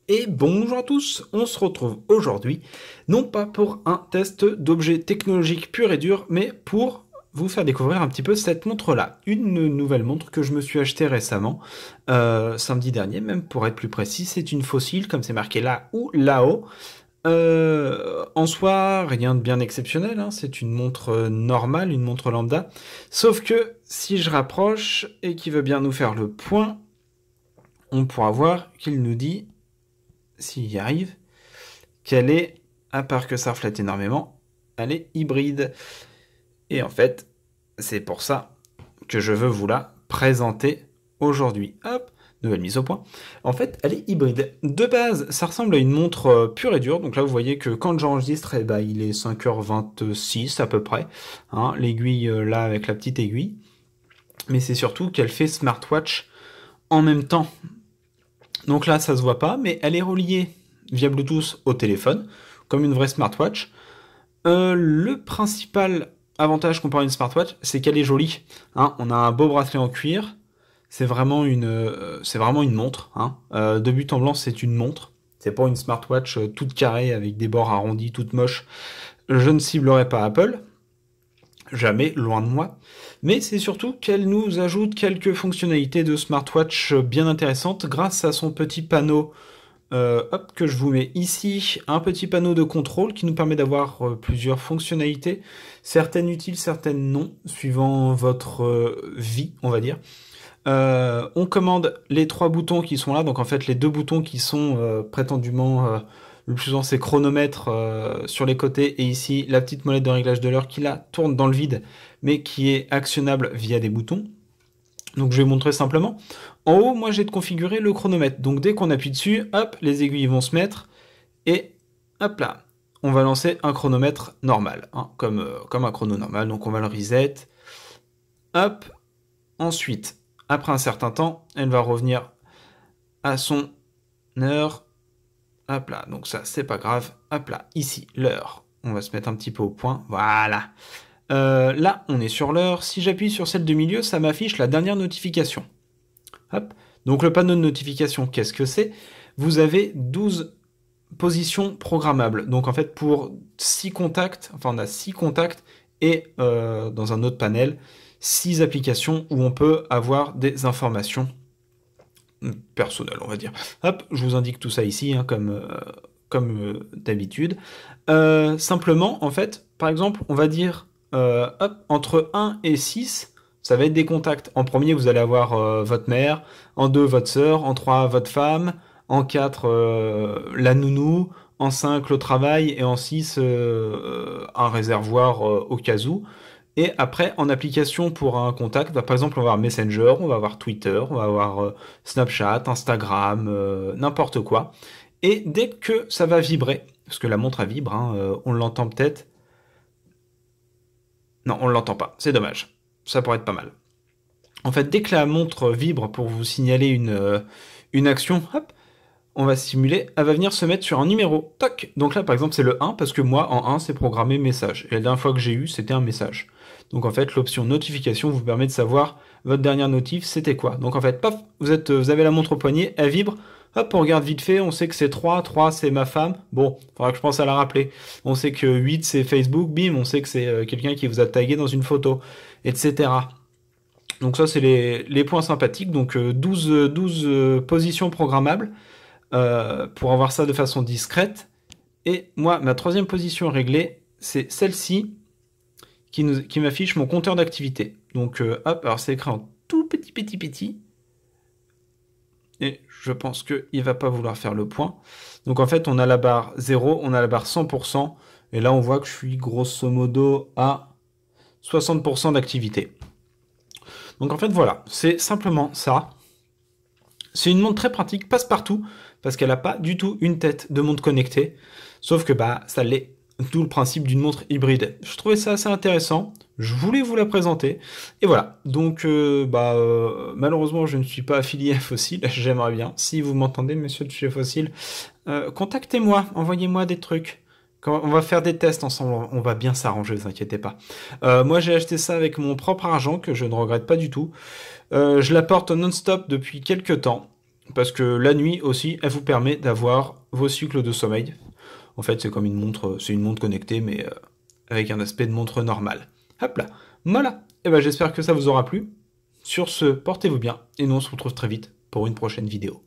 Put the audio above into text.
Et bonjour à tous, on se retrouve aujourd'hui, non pas pour un test d'objets technologiques pur et dur, mais pour vous faire découvrir un petit peu cette montre-là. Une nouvelle montre que je me suis achetée récemment, samedi dernier, même pour être plus précis, c'est une fossile, comme c'est marqué là ou là-haut. En soi, rien de bien exceptionnel, hein, c'est une montre normale, une montre lambda, sauf que si je rapproche et qu'il veut bien nous faire le point, on pourra voir qu'il nous dit s'il y arrive, qu'elle est, à part que ça reflète énormément, elle est hybride. Et en fait, c'est pour ça que je veux vous la présenter aujourd'hui. Hop, nouvelle mise au point. En fait, elle est hybride. De base, ça ressemble à une montre pure et dure. Donc là, vous voyez que quand j'enregistre, eh ben, il est 5h26 à peu près. Hein, l'aiguille là avec la petite aiguille. Mais c'est surtout qu'elle fait smartwatch en même temps. Donc là, ça se voit pas, mais elle est reliée via Bluetooth au téléphone, comme une vraie smartwatch. Le principal avantage comparé à une smartwatch, c'est qu'elle est jolie. Hein, on a un beau bracelet en cuir. C'est vraiment une montre. Hein. De but en blanc, c'est une montre. C'est pas une smartwatch toute carrée avec des bords arrondis, toute moche. Je ne ciblerai pas Apple. Jamais, loin de moi. Mais c'est surtout qu'elle nous ajoute quelques fonctionnalités de smartwatch bien intéressantes grâce à son petit panneau hop, que je vous mets ici, un petit panneau de contrôle qui nous permet d'avoir plusieurs fonctionnalités, certaines utiles, certaines non, suivant votre vie, on va dire. On commande les 3 boutons qui sont là, donc en fait les 2 boutons qui sont prétendument le plus souvent c'est chronomètre sur les côtés et ici la petite molette de réglage de l'heure qui là tourne dans le vide mais qui est actionnable via des boutons. Donc je vais montrer simplement. En haut, moi j'ai de configurer le chronomètre. Donc dès qu'on appuie dessus, hop, les aiguilles vont se mettre et hop là, on va lancer un chronomètre normal, hein, comme un chrono normal. Donc on va le reset. Hop. Ensuite, après un certain temps, elle va revenir à son heure. Hop là, donc ça c'est pas grave. Hop là, ici, l'heure. On va se mettre un petit peu au point. Voilà. Là, on est sur l'heure. Si j'appuie sur celle de milieu, ça m'affiche la dernière notification. Hop. Donc le panneau de notification, qu'est-ce que c'est? Vous avez 12 positions programmables. Donc en fait, pour 6 contacts, enfin on a 6 contacts et dans un autre panel, 6 applications où on peut avoir des informations personnelles, on va dire. Hop, je vous indique tout ça ici, hein, comme d'habitude. Simplement, en fait, par exemple, on va dire hop, entre 1 et 6, ça va être des contacts. En premier, vous allez avoir votre mère, en 2, votre sœur, en 3, votre femme, en 4, la nounou, en 5, le travail, et en 6, un réservoir au cas où. Et après, en application pour un contact, bah, par exemple, on va avoir Messenger, on va avoir Twitter, on va avoir Snapchat, Instagram, n'importe quoi. Et dès que ça va vibrer, parce que la montre elle vibre, hein, on l'entend peut-être. Non, on l'entend pas, c'est dommage. Ça pourrait être pas mal. En fait, dès que la montre vibre pour vous signaler une action, hop, on va simuler, elle va venir se mettre sur un numéro. Toc. Donc là, par exemple, c'est le 1, parce que moi, en 1, c'est programmé message. Et la dernière fois que j'ai eu, c'était un message. Donc en fait, l'option notification vous permet de savoir votre dernière notif, c'était quoi. Donc en fait, paf, vous avez la montre au poignet, elle vibre, hop, on regarde vite fait, on sait que c'est 3, 3 c'est ma femme, bon, faudra que je pense à la rappeler. On sait que 8 c'est Facebook, bim, on sait que c'est quelqu'un qui vous a tagué dans une photo, etc. Donc ça c'est les points sympathiques, donc 12 positions programmables pour avoir ça de façon discrète. Et moi, ma troisième position réglée, c'est celle-ci qui m'affiche mon compteur d'activité. Donc hop, alors c'est écrit en tout petit. Et je pense qu'il va pas vouloir faire le point. Donc en fait, on a la barre 0, on a la barre 100%. Et là, on voit que je suis grosso modo à 60% d'activité. Donc en fait, voilà, c'est simplement ça. C'est une montre très pratique, passe-partout, parce qu'elle n'a pas du tout une tête de montre connectée. Sauf que bah ça l'est. Tout le principe d'une montre hybride. Je trouvais ça assez intéressant. Je voulais vous la présenter. Et voilà. Donc, malheureusement, je ne suis pas affilié à Fossil. J'aimerais bien. Si vous m'entendez, monsieur de chez Fossil, contactez-moi. Envoyez-moi des trucs. Quand on va faire des tests ensemble. On va bien s'arranger, ne vous inquiétez pas. Moi, j'ai acheté ça avec mon propre argent, que je ne regrette pas du tout. Je la porte non-stop depuis quelques temps. parce que la nuit aussi, elle vous permet d'avoir vos cycles de sommeil. En fait, c'est comme une montre, c'est une montre connectée, mais avec un aspect de montre normale. Hop là, voilà. Et ben j'espère que ça vous aura plu. Sur ce, portez-vous bien, et nous on se retrouve très vite pour une prochaine vidéo.